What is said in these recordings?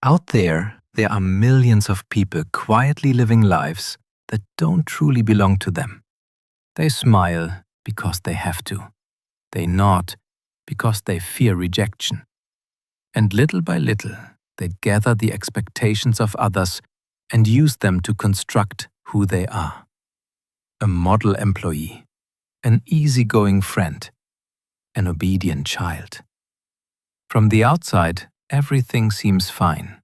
Out there are millions of people quietly living lives that don't truly belong to them. They smile because they have to. They nod because they fear rejection. And little by little, they gather the expectations of others and use them to construct who they are. A model employee, an easygoing friend, an obedient child. From the outside, everything seems fine,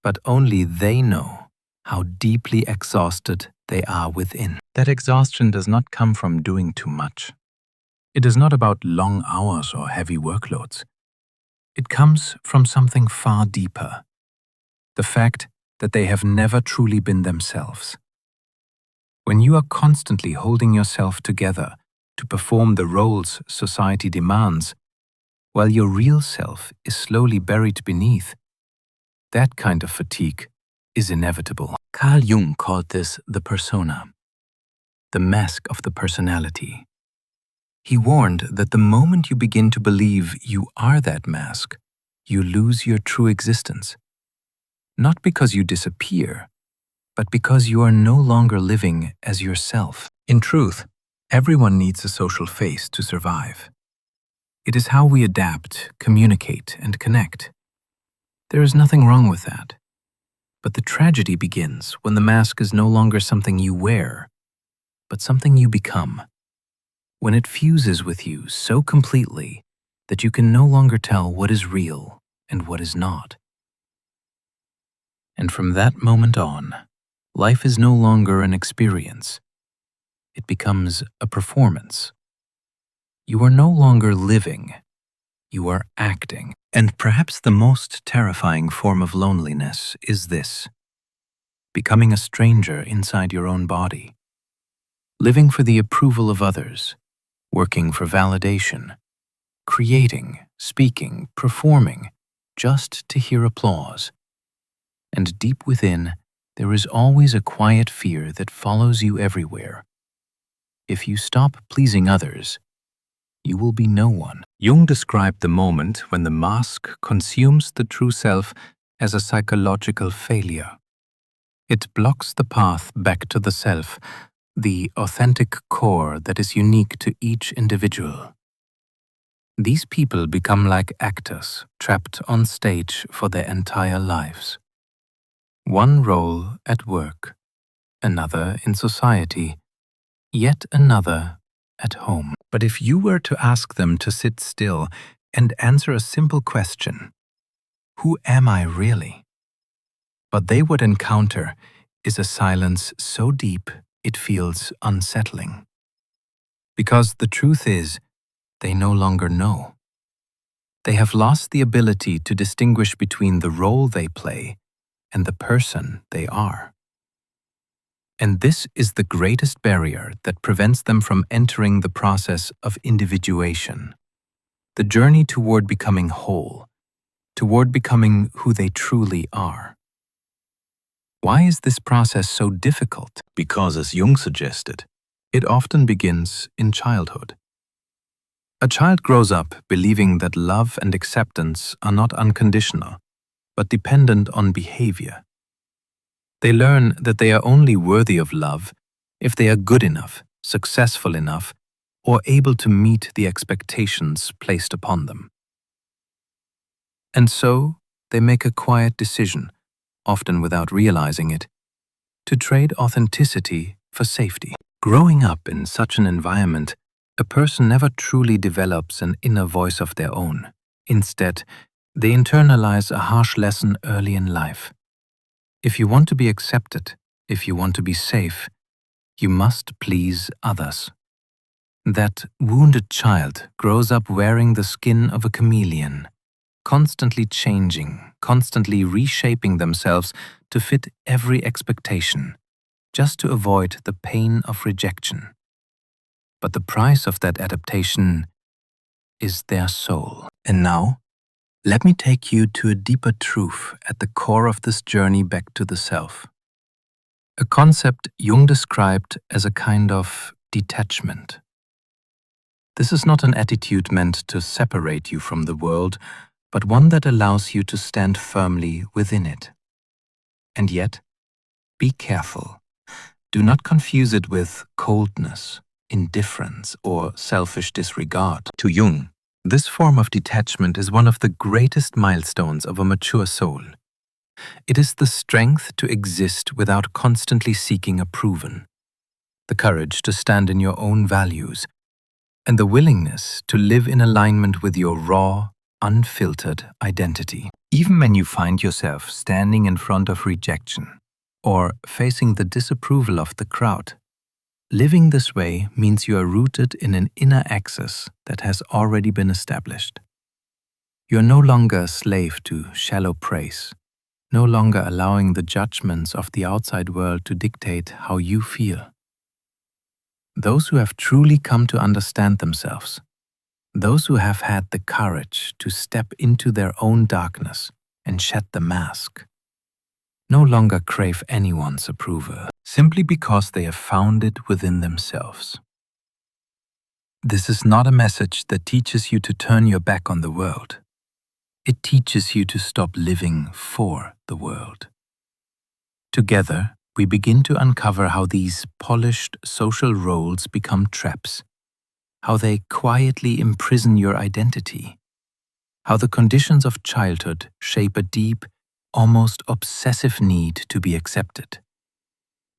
but only they know how deeply exhausted they are within. That exhaustion does not come from doing too much. It is not about long hours or heavy workloads. It comes from something far deeper. The fact that they have never truly been themselves. When you are constantly holding yourself together to perform the roles society demands, while your real self is slowly buried beneath, that kind of fatigue is inevitable. Carl Jung called this the persona, the mask of the personality. He warned that the moment you begin to believe you are that mask, you lose your true existence. Not because you disappear, but because you are no longer living as yourself. In truth, everyone needs a social face to survive. It is how we adapt, communicate, and connect. There is nothing wrong with that. But the tragedy begins when the mask is no longer something you wear, but something you become. When it fuses with you so completely that you can no longer tell what is real and what is not. And from that moment on, life is no longer an experience. It becomes a performance. You are no longer living, you are acting. And perhaps the most terrifying form of loneliness is this: becoming a stranger inside your own body, living for the approval of others, working for validation, creating, speaking, performing, just to hear applause. And deep within, there is always a quiet fear that follows you everywhere. If you stop pleasing others, you will be no one. Jung described the moment when the mask consumes the true self as a psychological failure. It blocks the path back to the self, the authentic core that is unique to each individual. These people become like actors trapped on stage for their entire lives. One role at work, another in society, yet another at home. But if you were to ask them to sit still and answer a simple question, who am I really? What they would encounter is a silence so deep it feels unsettling. Because the truth is, they no longer know. They have lost the ability to distinguish between the role they play and the person they are. And this is the greatest barrier that prevents them from entering the process of individuation, the journey toward becoming whole, toward becoming who they truly are. Why is this process so difficult? Because, as Jung suggested, it often begins in childhood. A child grows up believing that love and acceptance are not unconditional, but dependent on behavior. They learn that they are only worthy of love if they are good enough, successful enough, or able to meet the expectations placed upon them. And so, they make a quiet decision, often without realizing it, to trade authenticity for safety. Growing up in such an environment, a person never truly develops an inner voice of their own. Instead, they internalize a harsh lesson early in life. If you want to be accepted, if you want to be safe, you must please others. That wounded child grows up wearing the skin of a chameleon, constantly changing, constantly reshaping themselves to fit every expectation, just to avoid the pain of rejection. But the price of that adaptation is their soul. And now, let me take you to a deeper truth at the core of this journey back to the self. A concept Jung described as a kind of detachment. This is not an attitude meant to separate you from the world, but one that allows you to stand firmly within it. And yet, be careful. Do not confuse it with coldness, indifference, or selfish disregard. To Jung, this form of detachment is one of the greatest milestones of a mature soul. It is the strength to exist without constantly seeking approval, the courage to stand in your own values, and the willingness to live in alignment with your raw, unfiltered identity. Even when you find yourself standing in front of rejection or facing the disapproval of the crowd, living this way means you are rooted in an inner axis that has already been established. You are no longer a slave to shallow praise, no longer allowing the judgments of the outside world to dictate how you feel. Those who have truly come to understand themselves, those who have had the courage to step into their own darkness and shed the mask, no longer crave anyone's approval, simply because they have found it within themselves. This is not a message that teaches you to turn your back on the world. It teaches you to stop living for the world. Together, we begin to uncover how these polished social roles become traps, how they quietly imprison your identity, how the conditions of childhood shape a deep, almost obsessive need to be accepted.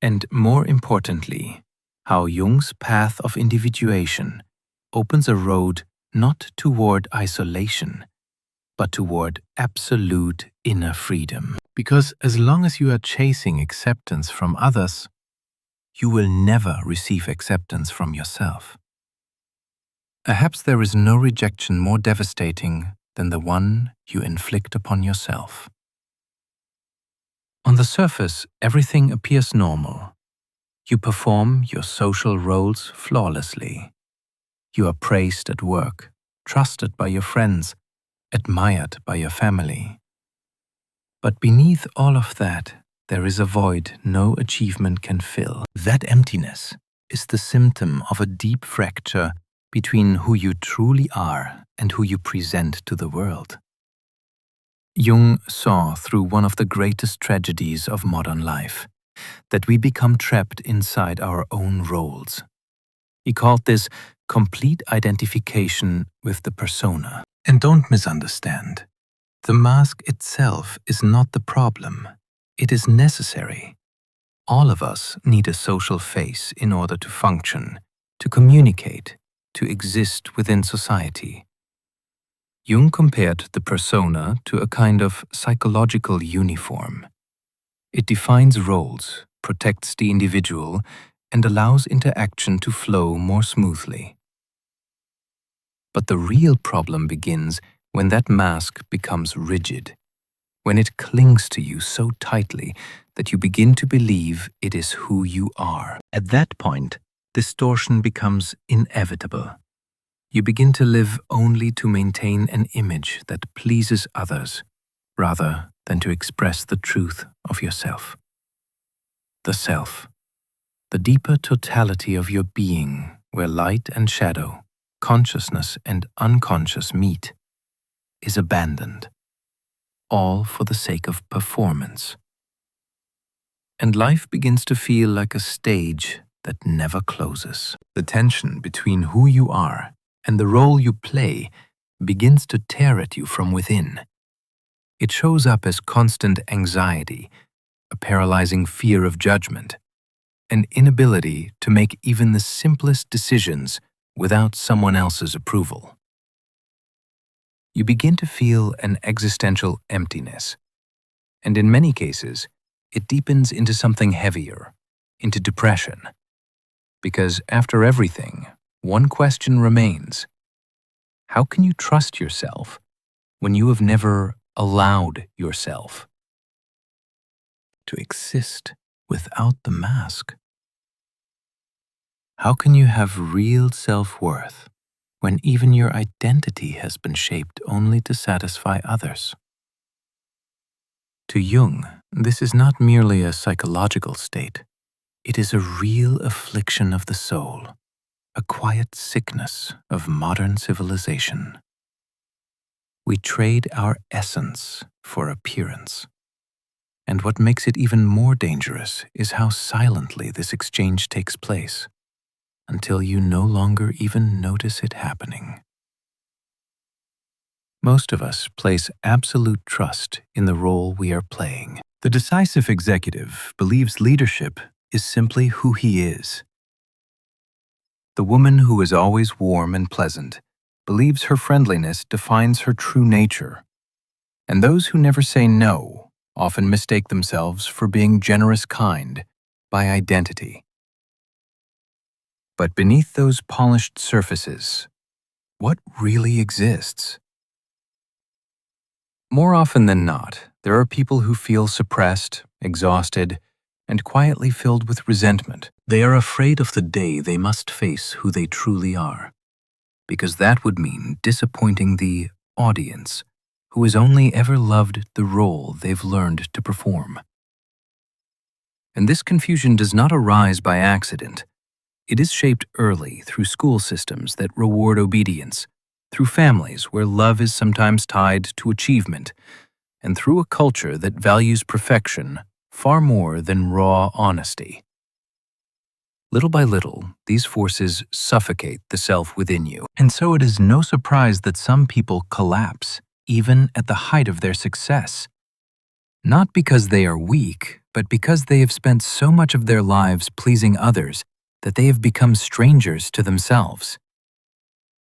And more importantly, how Jung's path of individuation opens a road not toward isolation, but toward absolute inner freedom. Because as long as you are chasing acceptance from others, you will never receive acceptance from yourself. Perhaps there is no rejection more devastating than the one you inflict upon yourself. On the surface, everything appears normal. You perform your social roles flawlessly. You are praised at work, trusted by your friends, admired by your family. But beneath all of that, there is a void no achievement can fill. That emptiness is the symptom of a deep fracture between who you truly are and who you present to the world. Jung saw through one of the greatest tragedies of modern life, that we become trapped inside our own roles. He called this complete identification with the persona. And don't misunderstand. The mask itself is not the problem. It is necessary. All of us need a social face in order to function, to communicate, to exist within society. Jung compared the persona to a kind of psychological uniform. It defines roles, protects the individual, and allows interaction to flow more smoothly. But the real problem begins when that mask becomes rigid, when it clings to you so tightly that you begin to believe it is who you are. At that point, distortion becomes inevitable. You begin to live only to maintain an image that pleases others, rather than to express the truth of yourself. The self, the deeper totality of your being, where light and shadow, consciousness and unconscious meet, is abandoned, all for the sake of performance. And life begins to feel like a stage that never closes. The tension between who you are and the role you play begins to tear at you from within. It shows up as constant anxiety, a paralyzing fear of judgment, an inability to make even the simplest decisions without someone else's approval. You begin to feel an existential emptiness, and in many cases, it deepens into something heavier, into depression. Because after everything, one question remains: how can you trust yourself when you have never allowed yourself to exist without the mask? How can you have real self-worth when even your identity has been shaped only to satisfy others? To Jung, this is not merely a psychological state. It is a real affliction of the soul, a quiet sickness of modern civilization. We trade our essence for appearance. And what makes it even more dangerous is how silently this exchange takes place, until you no longer even notice it happening. Most of us place absolute trust in the role we are playing. The decisive executive believes leadership is simply who he is. The woman who is always warm and pleasant believes her friendliness defines her true nature. And those who never say no often mistake themselves for being generous kind by identity. But beneath those polished surfaces, what really exists? More often than not, there are people who feel suppressed, exhausted, and quietly filled with resentment. They are afraid of the day they must face who they truly are, because that would mean disappointing the audience who has only ever loved the role they've learned to perform. And this confusion does not arise by accident. It is shaped early through school systems that reward obedience, through families where love is sometimes tied to achievement, and through a culture that values perfection far more than raw honesty. Little by little, these forces suffocate the self within you, and so it is no surprise that some people collapse, even at the height of their success. Not because they are weak, but because they have spent so much of their lives pleasing others that they have become strangers to themselves.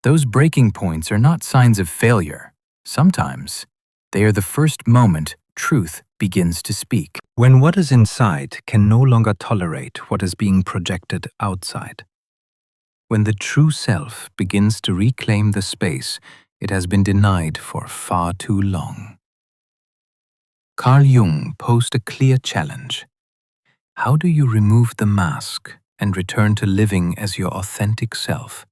Those breaking points are not signs of failure. Sometimes, they are the first moment truth begins to speak. When what is inside can no longer tolerate what is being projected outside. When the true self begins to reclaim the space it has been denied for far too long. Carl Jung posed a clear challenge. How do you remove the mask and return to living as your authentic self?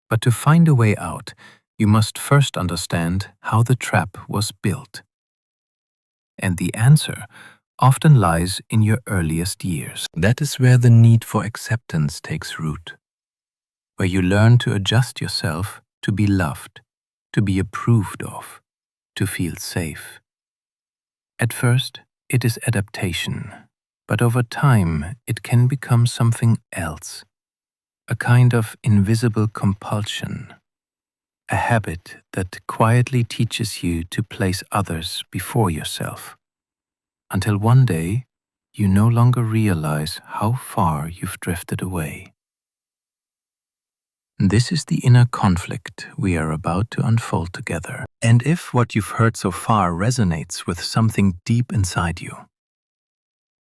But to find a way out, you must first understand how the trap was built. And the answer often lies in your earliest years. That is where the need for acceptance takes root, where you learn to adjust yourself to be loved, to be approved of, to feel safe. At first, it is adaptation, but over time it can become something else, a kind of invisible compulsion, a habit that quietly teaches you to place others before yourself, until one day you no longer realize how far you've drifted away. This is the inner conflict we are about to unfold together. And if what you've heard so far resonates with something deep inside you,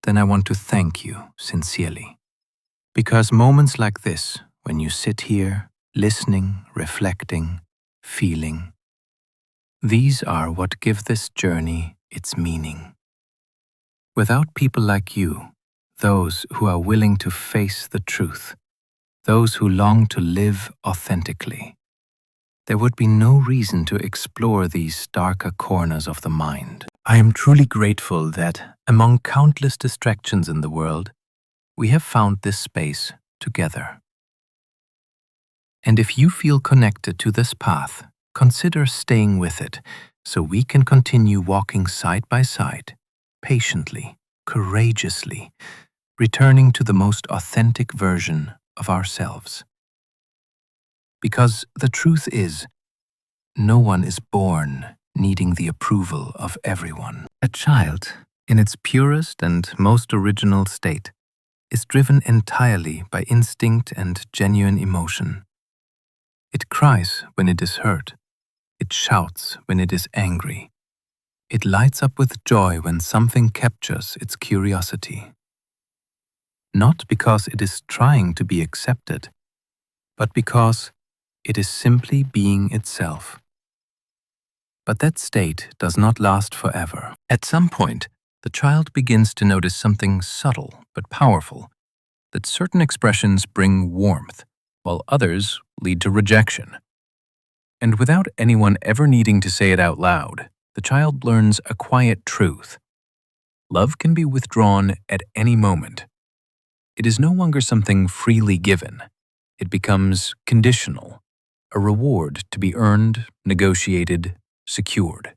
then I want to thank you sincerely. Because moments like this, when you sit here, listening, reflecting, feeling, these are what give this journey its meaning. Without people like you, those who are willing to face the truth, those who long to live authentically, there would be no reason to explore these darker corners of the mind. I am truly grateful that, among countless distractions in the world, we have found this space together. And if you feel connected to this path, consider staying with it so we can continue walking side by side, patiently, courageously, returning to the most authentic version of ourselves. Because the truth is, no one is born needing the approval of everyone. A child, in its purest and most original state, is driven entirely by instinct and genuine emotion. It cries when it is hurt. It shouts when it is angry. It lights up with joy when something captures its curiosity. Not because it is trying to be accepted, but because it is simply being itself. But that state does not last forever. At some point, the child begins to notice something subtle but powerful, that certain expressions bring warmth, while others lead to rejection. And without anyone ever needing to say it out loud, the child learns a quiet truth. Love can be withdrawn at any moment. It is no longer something freely given. It becomes conditional, a reward to be earned, negotiated, secured.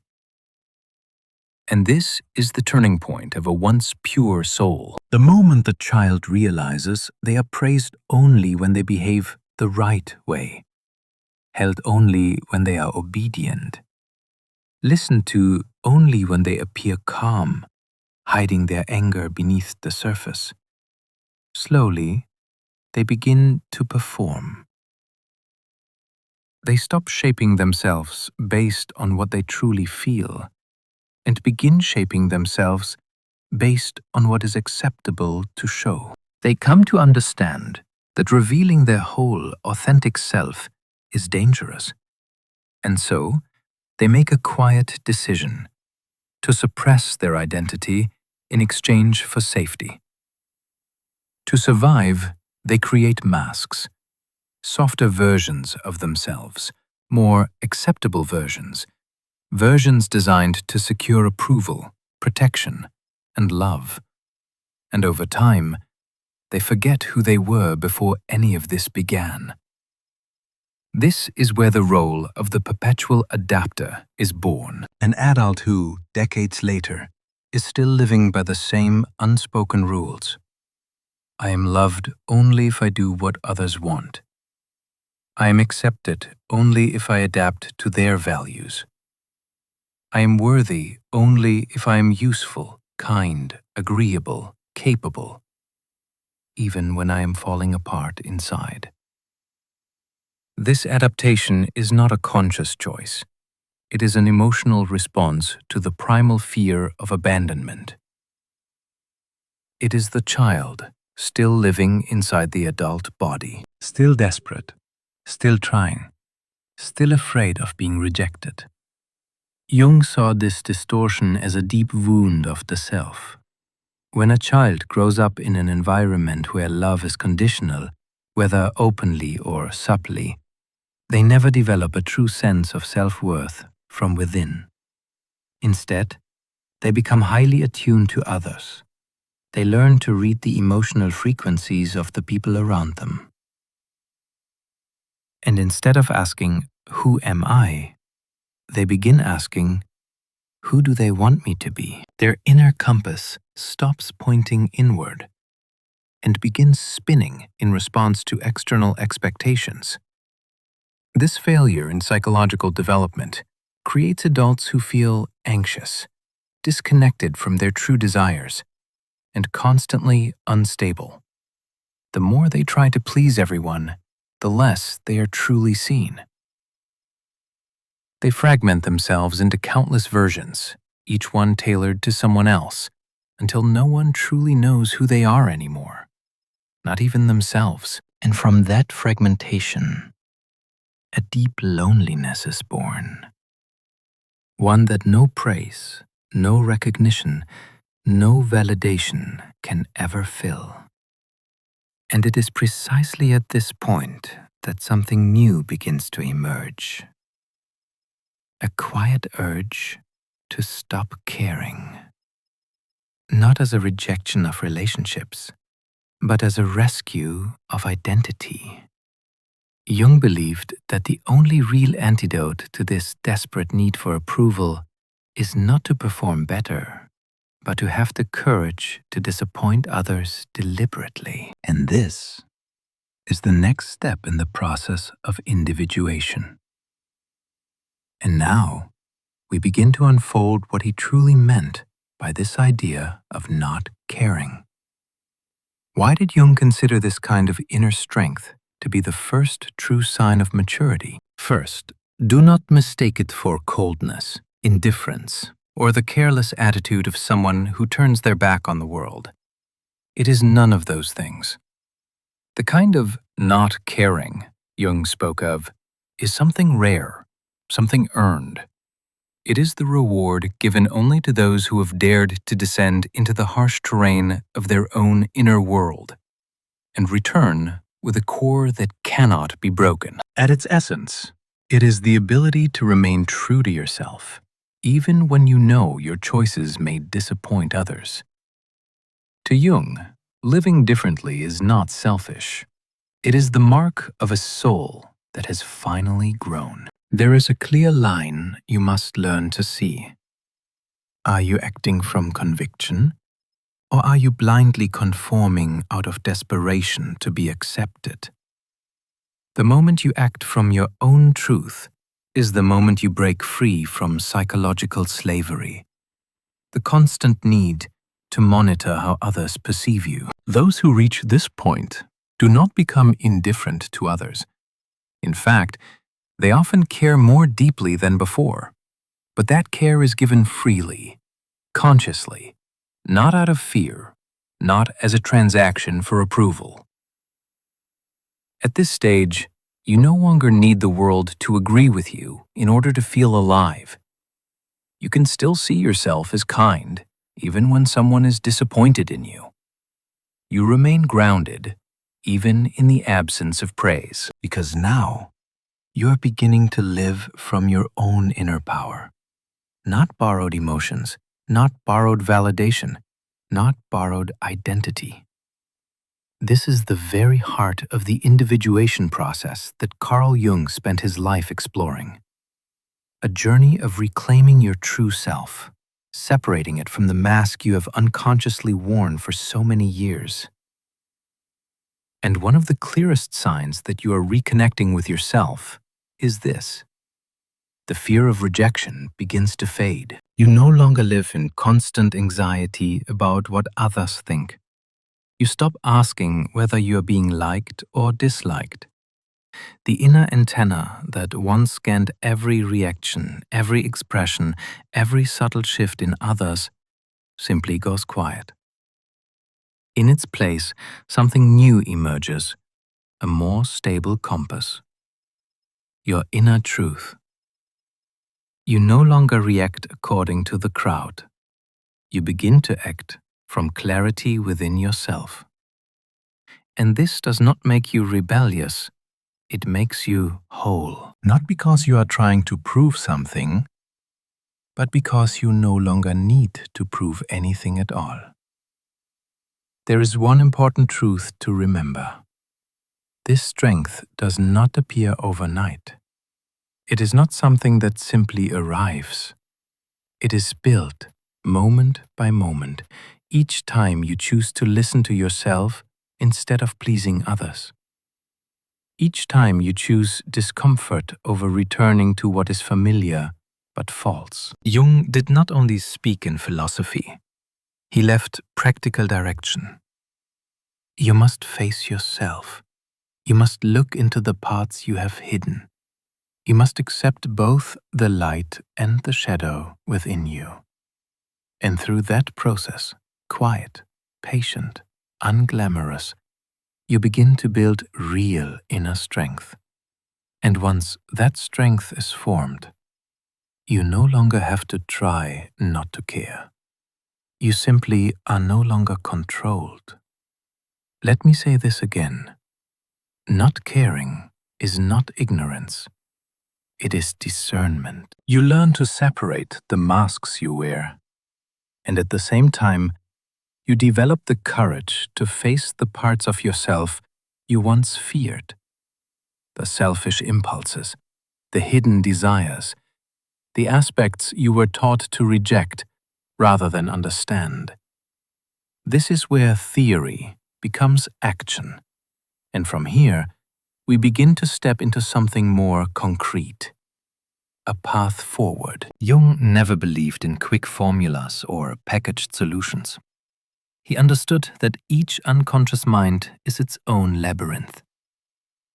And this is the turning point of a once pure soul. The moment the child realizes they are praised only when they behave the right way, held only when they are obedient, listened to only when they appear calm, hiding their anger beneath the surface. Slowly, they begin to perform. They stop shaping themselves based on what they truly feel and begin shaping themselves based on what is acceptable to show. They come to understand that revealing their whole, authentic self is dangerous, and so they make a quiet decision to suppress their identity in exchange for safety. To survive, they create masks, softer versions of themselves, more acceptable versions, versions designed to secure approval, protection, and love. And over time, they forget who they were before any of this began. This is where the role of the perpetual adapter is born. An adult who, decades later, is still living by the same unspoken rules. I am loved only if I do what others want. I am accepted only if I adapt to their values. I am worthy only if I am useful, kind, agreeable, capable, even when I am falling apart inside. This adaptation is not a conscious choice. It is an emotional response to the primal fear of abandonment. It is the child still living inside the adult body, still desperate, still trying, still afraid of being rejected. Jung saw this distortion as a deep wound of the self. When a child grows up in an environment where love is conditional, whether openly or subtly, they never develop a true sense of self-worth from within. Instead, they become highly attuned to others. They learn to read the emotional frequencies of the people around them. And instead of asking, "Who am I?" they begin asking, "Who do they want me to be?" Their inner compass stops pointing inward and begins spinning in response to external expectations. This failure in psychological development creates adults who feel anxious, disconnected from their true desires, and constantly unstable. The more they try to please everyone, the less they are truly seen. They fragment themselves into countless versions, each one tailored to someone else, until no one truly knows who they are anymore, not even themselves. And from that fragmentation, a deep loneliness is born. One that no praise, no recognition, no validation can ever fill. And it is precisely at this point that something new begins to emerge. A quiet urge to stop caring. Not as a rejection of relationships, but as a rescue of identity. Jung believed that the only real antidote to this desperate need for approval is not to perform better, but to have the courage to disappoint others deliberately. And this is the next step in the process of individuation. And now, we begin to unfold what he truly meant by this idea of not caring. Why did Jung consider this kind of inner strength to be the first true sign of maturity? First, do not mistake it for coldness, indifference, or the careless attitude of someone who turns their back on the world. It is none of those things. The kind of not caring Jung spoke of is something rare, something earned. It is the reward given only to those who have dared to descend into the harsh terrain of their own inner world and return with a core that cannot be broken. At its essence, it is the ability to remain true to yourself, even when you know your choices may disappoint others. To Jung, living differently is not selfish. It is the mark of a soul that has finally grown. There is a clear line you must learn to see. Are you acting from conviction, or are you blindly conforming out of desperation to be accepted? The moment you act from your own truth is the moment you break free from psychological slavery, the constant need to monitor how others perceive you. Those who reach this point do not become indifferent to others. In fact, they often care more deeply than before, but that care is given freely, consciously, not out of fear, not as a transaction for approval. At this stage, you no longer need the world to agree with you in order to feel alive. You can still see yourself as kind, even when someone is disappointed in you. You remain grounded, even in the absence of praise, because now you are beginning to live from your own inner power. Not borrowed emotions, not borrowed validation, not borrowed identity. This is the very heart of the individuation process that Carl Jung spent his life exploring. A journey of reclaiming your true self, separating it from the mask you have unconsciously worn for so many years. And one of the clearest signs that you are reconnecting with yourself is this. The fear of rejection begins to fade. You no longer live in constant anxiety about what others think. You stop asking whether you are being liked or disliked. The inner antenna that once scanned every reaction, every expression, every subtle shift in others simply goes quiet. In its place, something new emerges, a more stable compass. Your inner truth. You no longer react according to the crowd. You begin to act from clarity within yourself. And this does not make you rebellious, it makes you whole. Not because you are trying to prove something, but because you no longer need to prove anything at all. There is one important truth to remember. This strength does not appear overnight. It is not something that simply arrives. It is built moment by moment, each time you choose to listen to yourself instead of pleasing others. Each time you choose discomfort over returning to what is familiar but false. Jung did not only speak in philosophy. He left practical direction. You must face yourself. You must look into the parts you have hidden. You must accept both the light and the shadow within you. And through that process, quiet, patient, unglamorous, you begin to build real inner strength. And once that strength is formed, you no longer have to try not to care. You simply are no longer controlled. Let me say this again. Not caring is not ignorance. It is discernment. You learn to separate the masks you wear, and at the same time, you develop the courage to face the parts of yourself you once feared. The selfish impulses, the hidden desires, the aspects you were taught to reject rather than understand. This is where theory becomes action, and from here, we begin to step into something more concrete. A path forward. Jung never believed in quick formulas or packaged solutions. He understood that each unconscious mind is its own labyrinth.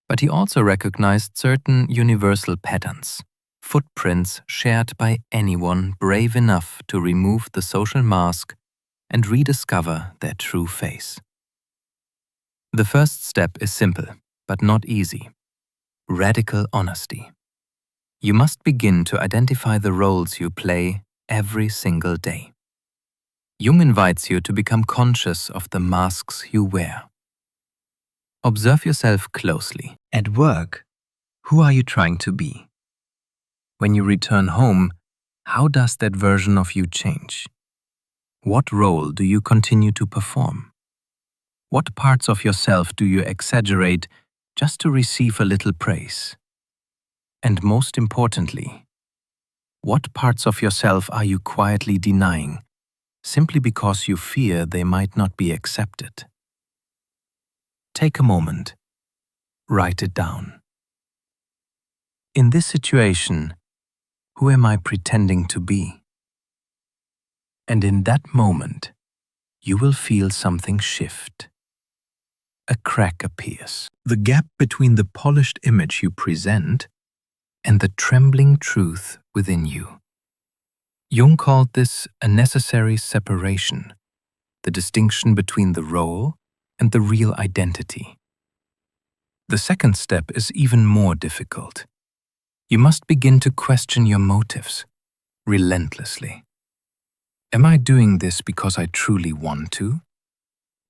But he also recognized certain universal patterns, footprints shared by anyone brave enough to remove the social mask and rediscover their true face. The first step is simple, but not easy. Radical honesty. You must begin to identify the roles you play every single day. Jung invites you to become conscious of the masks you wear. Observe yourself closely. At work, who are you trying to be? When you return home, how does that version of you change? What role do you continue to perform? What parts of yourself do you exaggerate just to receive a little praise? And most importantly, what parts of yourself are you quietly denying simply because you fear they might not be accepted? Take a moment. Write it down. In this situation, who am I pretending to be? And in that moment, you will feel something shift. A crack appears. The gap between the polished image you present and the trembling truth within you. Jung called this a necessary separation, the distinction between the role and the real identity. The second step is even more difficult. You must begin to question your motives, relentlessly. Am I doing this because I truly want to,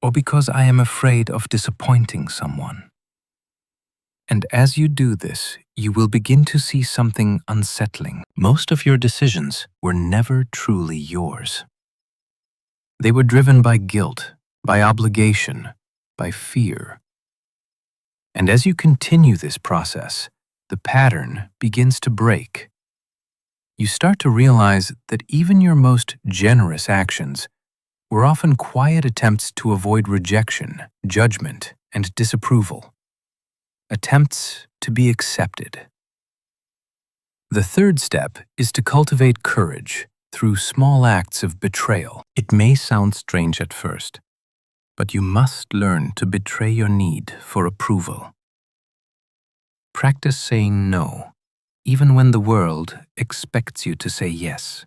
or because I am afraid of disappointing someone? And as you do this, you will begin to see something unsettling. Most of your decisions were never truly yours. They were driven by guilt, by obligation, by fear. And as you continue this process, the pattern begins to break. You start to realize that even your most generous actions were often quiet attempts to avoid rejection, judgment, and disapproval. Attempts to be accepted. The third step is to cultivate courage through small acts of betrayal. It may sound strange at first, but you must learn to betray your need for approval. Practice saying no, even when the world expects you to say yes.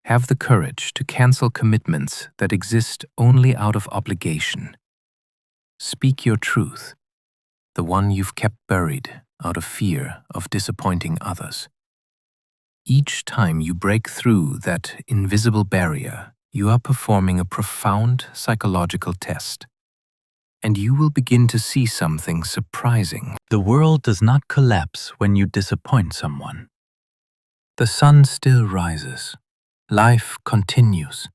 Have the courage to cancel commitments that exist only out of obligation. Speak your truth, the one you've kept buried out of fear of disappointing others. Each time you break through that invisible barrier, you are performing a profound psychological test. And you will begin to see something surprising. The world does not collapse when you disappoint someone. The sun still rises, life continues,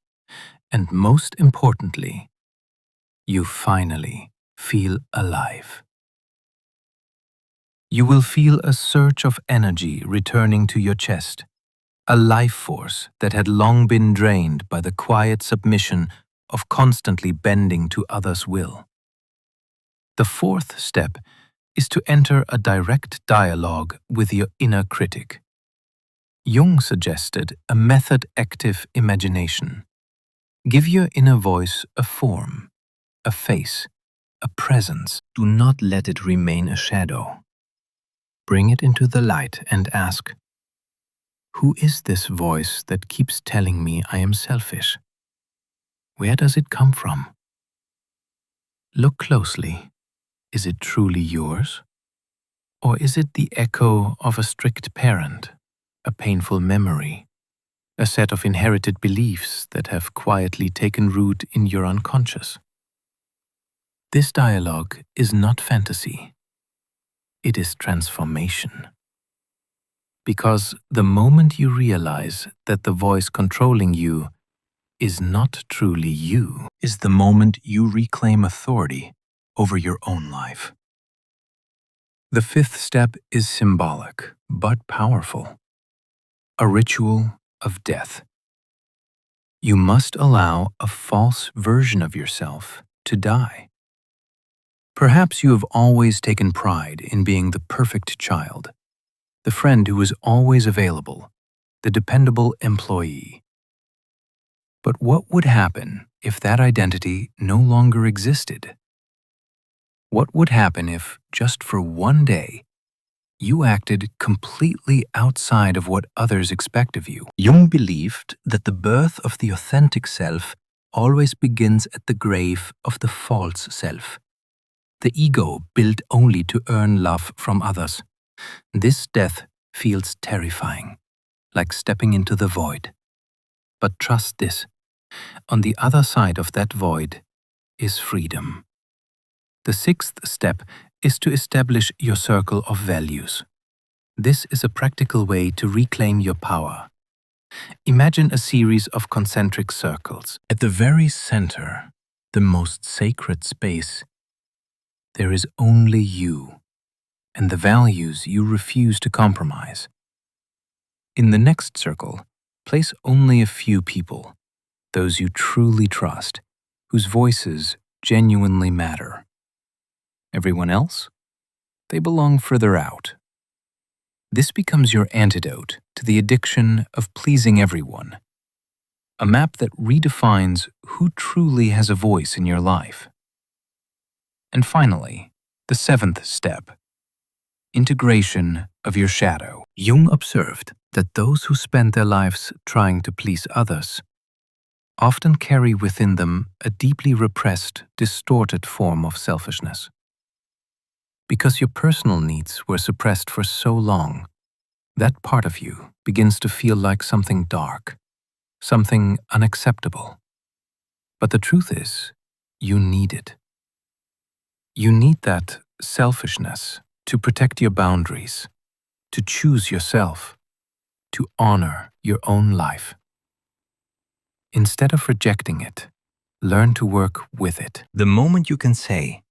and most importantly, you finally feel alive. You will feel a surge of energy returning to your chest, a life force that had long been drained by the quiet submission of constantly bending to others' will. The fourth step is to enter a direct dialogue with your inner critic. Jung suggested a method-active imagination. Give your inner voice a form, a face, a presence. Do not let it remain a shadow. Bring it into the light and ask, who is this voice that keeps telling me I am selfish? Where does it come from? Look closely. Is it truly yours? Or is it the echo of a strict parent, a painful memory, a set of inherited beliefs that have quietly taken root in your unconscious? This dialogue is not fantasy. It is transformation. Because the moment you realize that the voice controlling you is not truly you, is the moment you reclaim authority over your own life. The fifth step is symbolic, but powerful. A ritual of death. You must allow a false version of yourself to die. Perhaps you have always taken pride in being the perfect child, the friend who is always available, the dependable employee. But what would happen if that identity no longer existed? What would happen if, just for one day, you acted completely outside of what others expect of you? Jung believed that the birth of the authentic self always begins at the grave of the false self, the ego built only to earn love from others. This death feels terrifying, like stepping into the void. But trust this, on the other side of that void is freedom. The sixth step is to establish your circle of values. This is a practical way to reclaim your power. Imagine a series of concentric circles. At the very center, the most sacred space, there is only you. and the values you refuse to compromise. In the next circle, place only a few people, those you truly trust, whose voices genuinely matter. Everyone else? They belong further out. This becomes your antidote to the addiction of pleasing everyone, a map that redefines who truly has a voice in your life. And finally, the seventh step, integration of your shadow. Jung observed that those who spend their lives trying to please others often carry within them a deeply repressed, distorted form of selfishness. Because your personal needs were suppressed for so long, that part of you begins to feel like something dark, something unacceptable. But the truth is, you need it. You need that selfishness to protect your boundaries, to choose yourself, to honor your own life. Instead of rejecting it, learn to work with it. The moment you can say,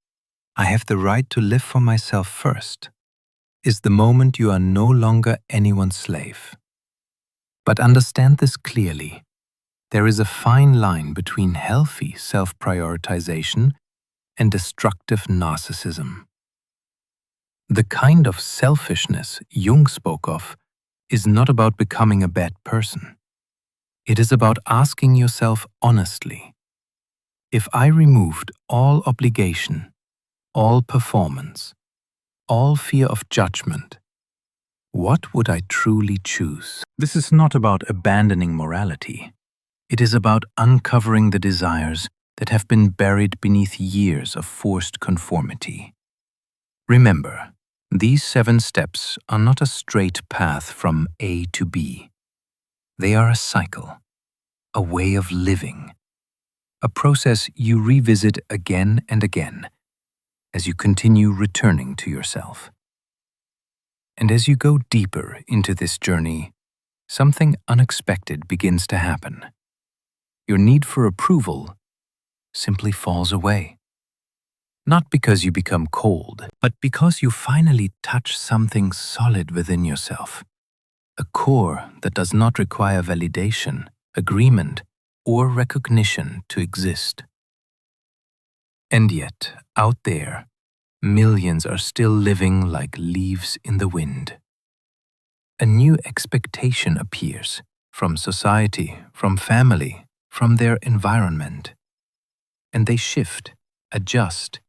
"I have the right to live for myself first," is the moment you are no longer anyone's slave. But understand this clearly. There is a fine line between healthy self-prioritization and destructive narcissism. The kind of selfishness Jung spoke of is not about becoming a bad person. It is about asking yourself honestly, if I removed all obligation, all performance, all fear of judgment, what would I truly choose? This is not about abandoning morality. It is about uncovering the desires that have been buried beneath years of forced conformity. Remember, these 7 steps are not a straight path from A to B. They are a cycle, a way of living, a process you revisit again and again as you continue returning to yourself. And as you go deeper into this journey, something unexpected begins to happen. Your need for approval simply falls away. Not because you become cold, but because you finally touch something solid within yourself. A core that does not require validation, agreement, or recognition to exist. And yet, out there, millions are still living like leaves in the wind. A new expectation appears from society, from family, from their environment. And they shift, adjust,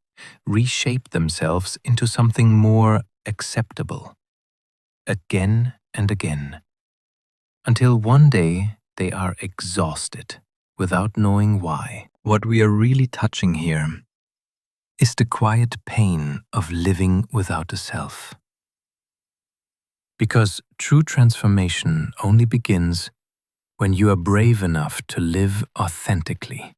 reshape themselves into something more acceptable, again and again, until one day they are exhausted without knowing why. What we are really touching here is the quiet pain of living without a self. Because true transformation only begins when you are brave enough to live authentically,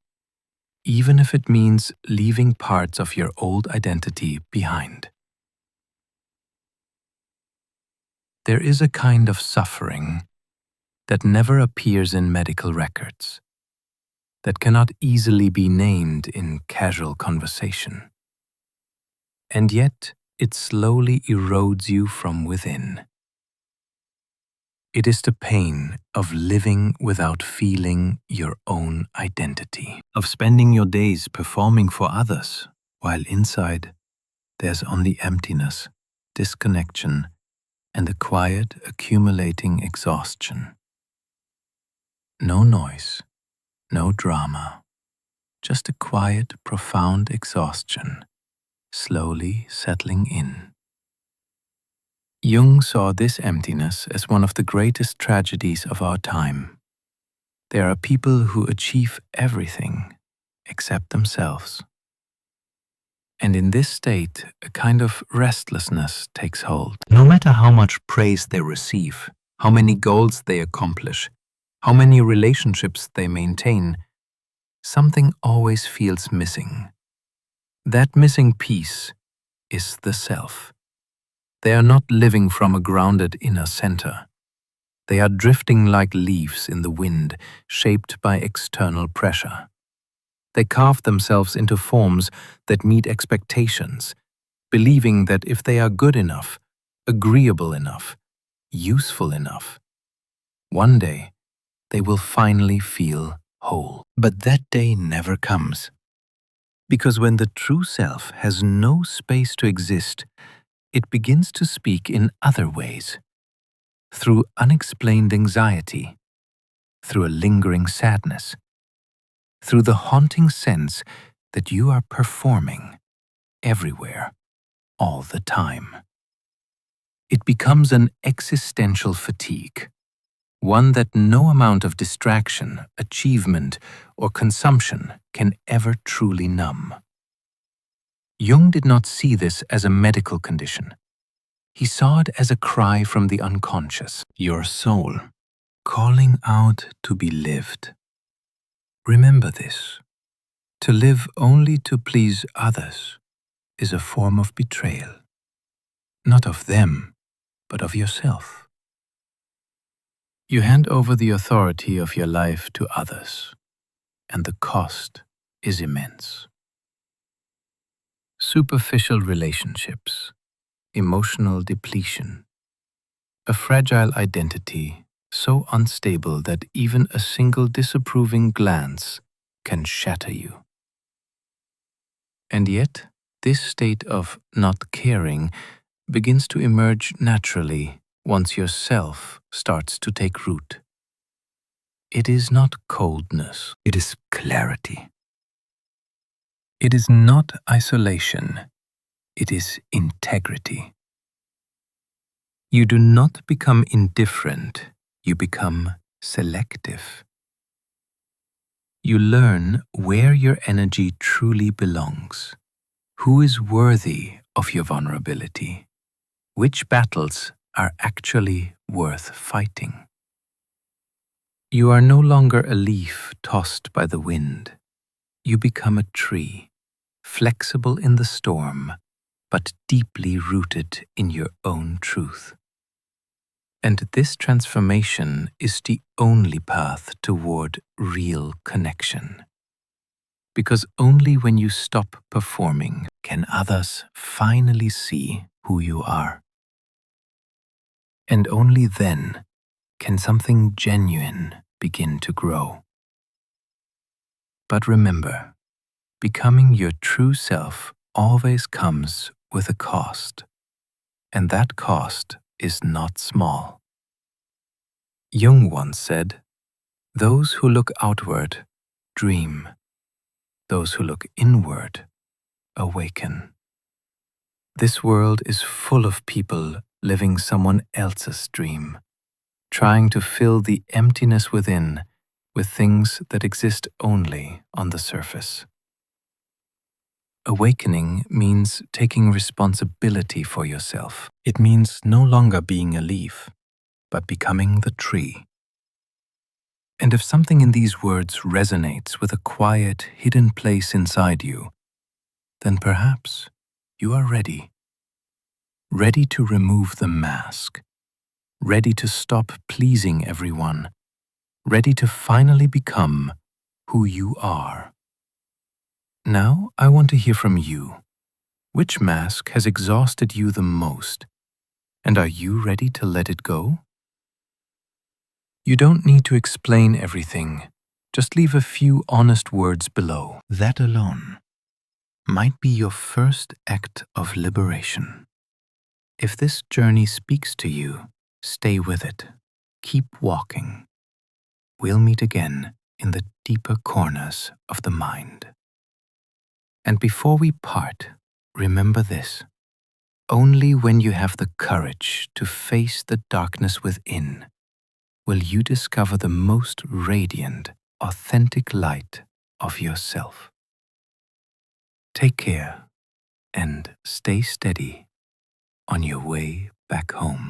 even if it means leaving parts of your old identity behind. There is a kind of suffering that never appears in medical records, that cannot easily be named in casual conversation. And yet, it slowly erodes you from within. It is the pain of living without feeling your own identity, of spending your days performing for others, while inside there's only emptiness, disconnection, and a quiet, accumulating exhaustion. No noise, no drama, just a quiet, profound exhaustion, slowly settling in. Jung saw this emptiness as one of the greatest tragedies of our time. There are people who achieve everything except themselves. And in this state, a kind of restlessness takes hold. No matter how much praise they receive, how many goals they accomplish, how many relationships they maintain, something always feels missing. That missing piece is the self. They are not living from a grounded inner center. They are drifting like leaves in the wind, shaped by external pressure. They carve themselves into forms that meet expectations, believing that if they are good enough, agreeable enough, useful enough, one day they will finally feel whole. But that day never comes. Because when the true self has no space to exist, it begins to speak in other ways. Through unexplained anxiety, through a lingering sadness, through the haunting sense that you are performing everywhere, all the time. It becomes an existential fatigue, one that no amount of distraction, achievement, or consumption can ever truly numb. Jung did not see this as a medical condition. He saw it as a cry from the unconscious, your soul, calling out to be lived. Remember this. To live only to please others is a form of betrayal, not of them, but of yourself. You hand over the authority of your life to others, and the cost is immense. Superficial relationships, emotional depletion, a fragile identity so unstable that even a single disapproving glance can shatter you. And yet, this state of not caring begins to emerge naturally once yourself starts to take root. It is not coldness, it is clarity. It is not isolation, it is integrity. You do not become indifferent, you become selective. You learn where your energy truly belongs, who is worthy of your vulnerability, which battles are actually worth fighting. You are no longer a leaf tossed by the wind. You become a tree, flexible in the storm, but deeply rooted in your own truth. And this transformation is the only path toward real connection. Because only when you stop performing can others finally see who you are. And only then can something genuine begin to grow. But remember, becoming your true self always comes with a cost, and that cost is not small. Jung once said, "Those who look outward dream. Those who look inward awaken." This world is full of people living someone else's dream, trying to fill the emptiness within with things that exist only on the surface. Awakening means taking responsibility for yourself. It means no longer being a leaf, but becoming the tree. And if something in these words resonates with a quiet, hidden place inside you, then perhaps you are ready. Ready to remove the mask. Ready to stop pleasing everyone. Ready to finally become who you are. Now I want to hear from you. Which mask has exhausted you the most? And are you ready to let it go? You don't need to explain everything. Just leave a few honest words below. That alone might be your first act of liberation. If this journey speaks to you, stay with it. Keep walking. We'll meet again in the deeper corners of the mind. And before we part, remember this. Only when you have the courage to face the darkness within will you discover the most radiant, authentic light of yourself. Take care and stay steady on your way back home.